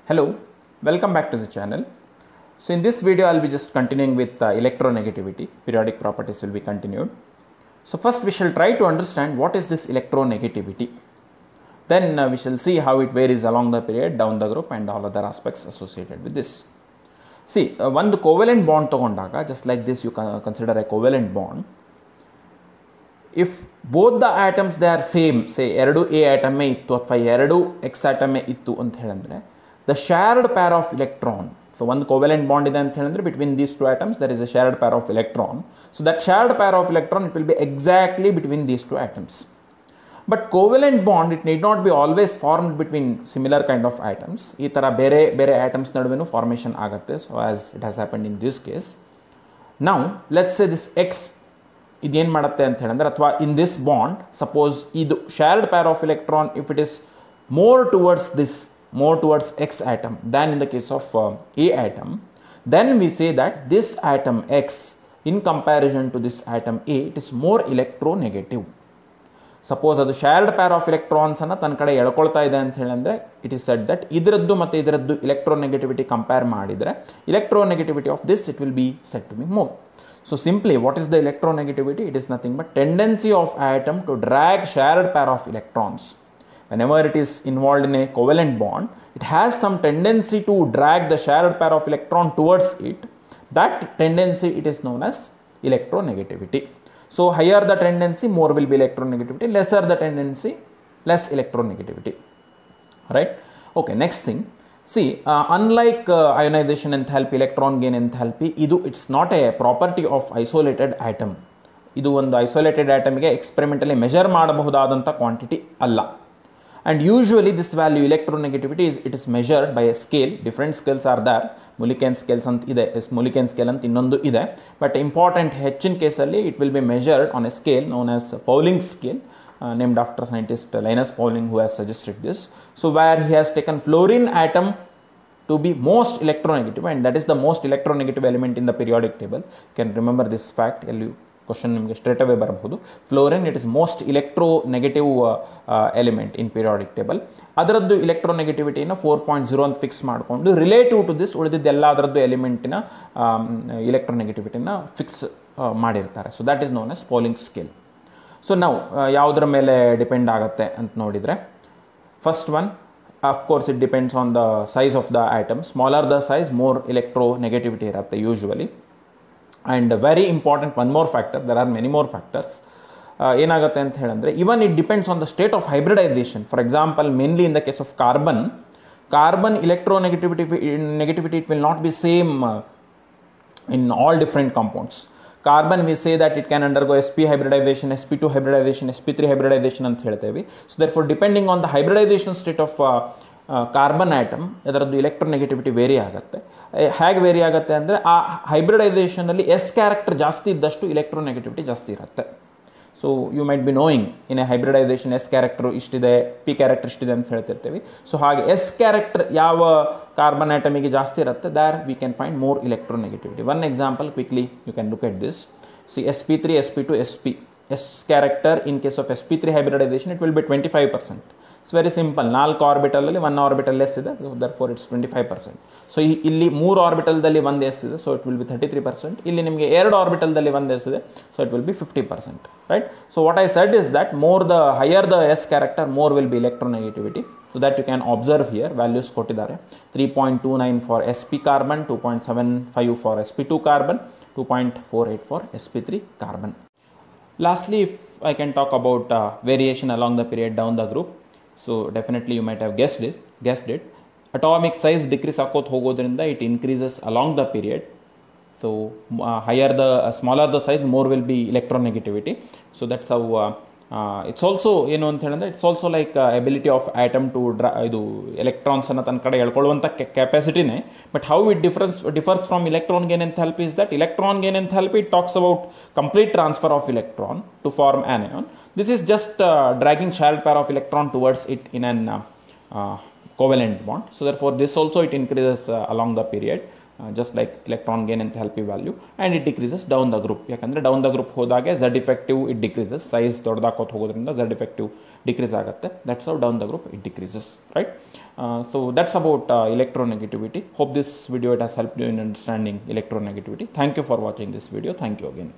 Hello, welcome back to the channel. So in this video, I'll be just continuing with electronegativity. Periodic properties will be continued. So first we shall try to understand what is this electronegativity. Then we shall see how it varies along the period, down the group and all other aspects associated with this. See, one covalent bond tagondaga, just like this you can consider a covalent bond. If both the atoms they are same, say 2 A atom ittu athwa 2 X atom ittu anta helandre, the shared pair of electron, so one covalent bond ide anta helandre between these two atoms there is a shared pair of electron. So that shared pair of electron, it will be exactly between these two atoms. But covalent bond, it need not be always formed between similar kind of atoms. Ee tara bere atoms naduvenu formation agutte, so as it has happened in this case. Now let's say this X iದೇನು ಮಾಡುತ್ತೆ ಅಂತ ಹೇಳಿದ್ರೆ, ಅಥವಾ in this bond suppose ಇದು shared pair of electron if it is more towards X atom than in the case of A atom, then we say that this atom X in comparison to this atom A, it is more electronegative. Suppose ಅದು shared pair of electrons ಅನ್ನು ತನ್ನ ಕಡೆ ಎಳ್ಕೊಳ್ತಾ ಇದೆ ಅಂತ ಹೇಳಿದ್ರೆ, it is said that ಇದರದ್ದು ಮತ್ತು ಇದರದ್ದು electronegativity compare ಮಾಡಿದ್ರೆ electronegativity of this, it will be said to be more. So simply, what is the electronegativity? It is nothing but tendency of atom to drag shared pair of electrons. Whenever it is involved in a covalent bond, it has some tendency to drag the shared pair of electron towards it. That tendency, it is known as electronegativity. So higher the tendency, more will be electronegativity. Lesser the tendency, less electronegativity. Right? Okay, next thing. See, unlike ionization enthalpy, electron gain enthalpy, it's not a property of isolated atom. Idu ಒಂದು isolated atom ಗೆ experimentally measure ಮಾಡಬಹುದಾದಂತ quantity ಅಲ್ಲ. And usually this value electronegativity it is measured by a scale. Different scales are there. Mulliken scales ಅಂತ ಇದೆ, Mulliken scale ಅಂತ ಇನ್ನೊಂದು ಇದೆ. But important ಹೆಚ್ಚಿನ ಕೇಸಲ್ಲಿ it will be measured on a scale known as Pauling scale. Named after scientist Linus Pauling, who has suggested this. So where he has taken fluorine atom to be most electronegative, and that is the most electronegative element in the periodic table. You can remember this fact. Question nimage straight away barabodu. Fluorine, it is most electronegative element in periodic table. Adaraddu electronegativity na 4.0 ಅಂತ fix ಮಾಡಿಕೊಂಡು relative to this ಉಳಿದಿದ್ದ ಎಲ್ಲ ಅದರದ್ದು ಎಲಿಮೆಂಟಿನ electronegativity na fix ಮಾಡಿರ್ತಾರೆ. So that is known as Pauling scale. So now ಯಾವುದರ ಮೇಲೆ depend ಆಗುತ್ತೆ ಅಂತ ನೋಡಿದರೆ, first one, of course it depends on the size of the atom. Smaller the size, more electronegativity ಇರುತ್ತೆ usually. And very important one more factor, there are many more factors. ಏನಾಗುತ್ತೆ ಅಂತ ಹೇಳಿದ್ರೆ, even it depends on the state of hybridization. For example, mainly in the case of carbon electronegativity it will not be same in all different compounds. Carbon, we say that it can undergo sp hybridization, sp2 hybridization, sp3 hybridization ಅಂತ ಹೇಳ್ತೇವೆ. So therefore, depending on the hybridization state of carbon atom, ಅದರದ್ದು electronegativity very ಆಗುತ್ತೆ. ಹೇಗೆ very ಆಗುತ್ತೆ ಅಂದರೆ, ಆ hybridisation ಅಲ್ಲಿ S character ಜಾಸ್ತಿ ಇದ್ದಷ್ಟು electronegativity ಜಾಸ್ತಿ ಇರುತ್ತೆ. So you might be knowing, in a hybridisation S character ಇಷ್ಟಿದೆ, ಪಿ ಕ್ಯಾರೆಕ್ಟರ್ ಇಷ್ಟಿದೆ ಅಂತ ಹೇಳ್ತಿರ್ತೀವಿ. ಸೊ ಹಾಗೆ ಎಸ್ ಕ್ಯಾರೆಕ್ಟರ್ ಯಾವ ಕಾರ್ಬನ್ ಆಟಮಿಗೆ ಜಾಸ್ತಿ ಇರುತ್ತೆ, there we can find more electronegativity. One example, quickly you can look at this. See, sp3, sp2, sp. S character in case of sp3 hybridization, it will be 25%. It's very simple. 4 orbital ಅಲ್ಲಿ 1 orbital less ಇದೆ, therefore it's 25%. So ಇಲ್ಲಿ 3 ಆರ್ಬಿಟಲ್ದಲ್ಲಿ 1 S ಇದೆ, so it will be 33%. ಇಲ್ಲಿ ನಿಮಗೆ 2 ಆರ್ಬಿಟಲ್ದಲ್ಲಿ 1 S ಇದೆ, so it will be 50%. Right? So what I said is that the higher the S character, more will be electronegativity. So that you can observe here, values ಕೊಟ್ಟಿದ್ದಾರೆ. 3.29 for sp carbon, 2.75 for sp2 carbon, 2.48 for sp3 carbon. Lastly, if I can talk about variation along the period down the group. So definitely you might have guessed it. Atomic size decrease ಆಕೋತ ಹೋಗೋದ್ರಿಂದ it increases along the period. So smaller the size, more will be electronegativity. So that's how it's also ಏನು ಅಂತ ಹೇಳಿದ್ರೆ, it's also like ability of atom to ಇದು electrons ಅನ್ನು ತನ್ನ ಕಡೆ ಎಳ್ಕೊಳ್ಳುವಂಥ ಕೆಪಾಸಿಟಿನೇ. But how it differs from electron gain enthalpy is that electron gain enthalpy talks about complete transfer of electron to form anion. This is just dragging shared pair of electron towards it in an covalent bond. So therefore this also it increases along the period. Just like electron gain enthalpy value, and it decreases down the group. ಯಾಕಂದರೆ down the group ಹೋದಾಗೆ Z effective it decreases, size ದೊಡ್ಡದಾಕೋತ ಹೋಗೋದ್ರಿಂದ Z effective decrease ಆಗುತ್ತೆ. That's how down the group it decreases, right? So that's about electronegativity. Hope this video it has helped you in understanding electronegativity. Thank you for watching this video. Thank you again.